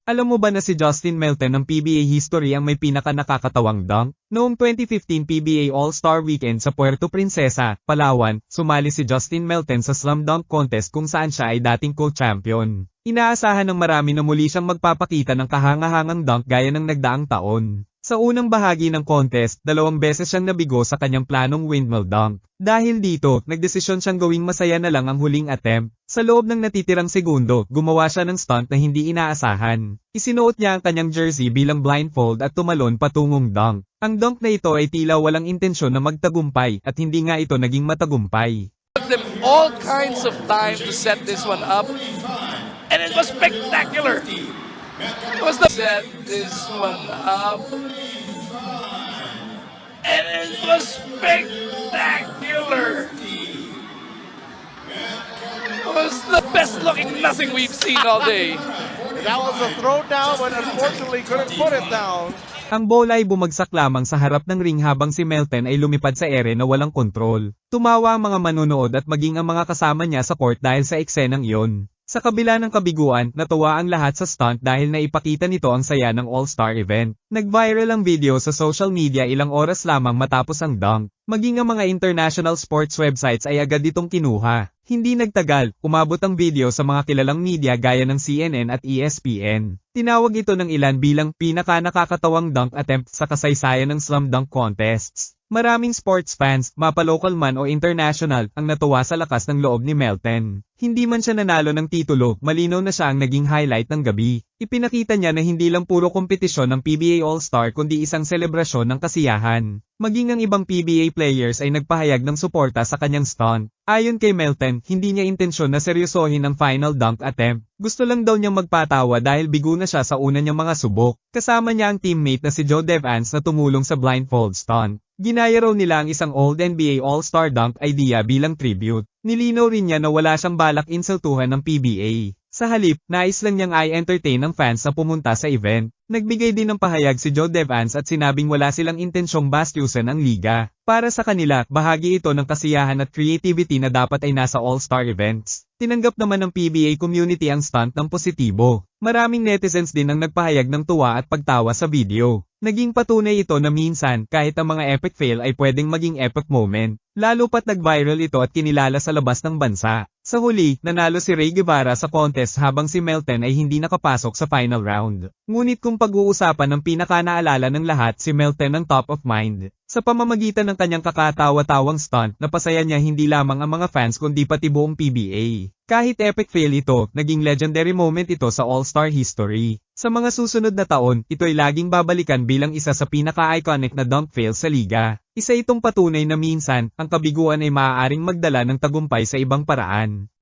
Alam mo ba na si Justin Melton ng PBA history ang may pinaka-nakakatawang dunk? Noong 2015 PBA All-Star Weekend sa Puerto Princesa, Palawan, sumali si Justin Melton sa Slam Dunk Contest kung saan siya ay dating co-champion. Inaasahan ng marami na muli siyang magpapakita ng kahangahangang dunk gaya ng nagdaang taon. Sa unang bahagi ng contest, 2 beses siyang nabigo sa kanyang planong windmill dunk. Dahil dito, nagdesisyon siyang gawing masaya na lang ang huling attempt. Sa loob ng natitirang segundo, gumawa siya ng stunt na hindi inaasahan. Isinuot niya ang kanyang jersey bilang blindfold at tumalon patungong dunk. Ang dunk na ito ay tila walang intensyon na magtagumpay at hindi nga ito naging matagumpay. Took them all kinds of time to set this one up, and it was spectacular. It was the set this one up, and it was spectacular. It was the best looking nothing we've seen all day. That was a throw down, but unfortunately couldn't put it down. Ang bola ay bumagsak lamang sa harap ng ring habang si Melton ay lumipad sa ere na walang kontrol. Tumawa ang mga manonood at maging ang mga kasama niya sa court dahil sa eksenang iyon. Sa kabila ng kabiguan, natuwa ang lahat sa stunt dahil naipakita nito ang saya ng All-Star event. Nag-viral ang video sa social media ilang oras lamang matapos ang dunk. Maging ang mga international sports websites ay agad itong kinuha. Hindi nagtagal, umabot ang video sa mga kilalang media gaya ng CNN at ESPN. Tinawag ito ng ilan bilang pinaka-nakakatawang dunk attempt sa kasaysayan ng slam dunk contests. Maraming sports fans, mapa-local man o international, ang natuwa sa lakas ng loob ni Melton. Hindi man siya nanalo ng titulo, malinaw na siya ang naging highlight ng gabi. Ipinakita niya na hindi lang puro kompetisyon ng PBA All-Star kundi isang selebrasyon ng kasiyahan. Maging ang ibang PBA players ay nagpahayag ng suporta sa kanyang stunt. Ayon kay Melton, hindi niya intensyon na seryosohin ang final dunk attempt. Gusto lang daw niyang magpatawa dahil bigo na siya sa una niyang mga subok. Kasama niya ang teammate na si Joe Devance na tumulong sa blindfold stunt. Ginaya raw nila ang isang old NBA All-Star dunk idea bilang tribute. Nilinaw rin niya na wala siyang balak insultuhan ng PBA. Sa halip, nais lang niyang i-entertain ng fans na pumunta sa event. Nagbigay din ng pahayag si Joe Devance at sinabing wala silang intensyong bastyusan ang liga. Para sa kanila, bahagi ito ng kasiyahan at creativity na dapat ay nasa All-Star events. Tinanggap naman ng PBA community ang stunt ng positibo. Maraming netizens din ang nagpahayag ng tuwa at pagtawa sa video. Naging patunay ito na minsan, kahit ang mga epic fail ay pwedeng maging epic moment. Lalo pat nag-viral ito at kinilala sa labas ng bansa. Sa huli, nanalo si Ray Guevara sa contest habang si Melton ay hindi nakapasok sa final round. Ngunit kung pag-uusapan ng pinaka-naalala ng lahat si Melton ang top of mind. Sa pamamagitan ng kanyang kakatawa-tawang stunt, napasaya niya hindi lamang ang mga fans kundi pati buong PBA. Kahit epic fail ito, naging legendary moment ito sa All-Star history. Sa mga susunod na taon, ito'y laging babalikan bilang isa sa pinaka-iconic na dunk fail sa liga. Isa itong patunay na minsan, ang kabiguan ay maaaring magdala ng tagumpay sa ibang paraan.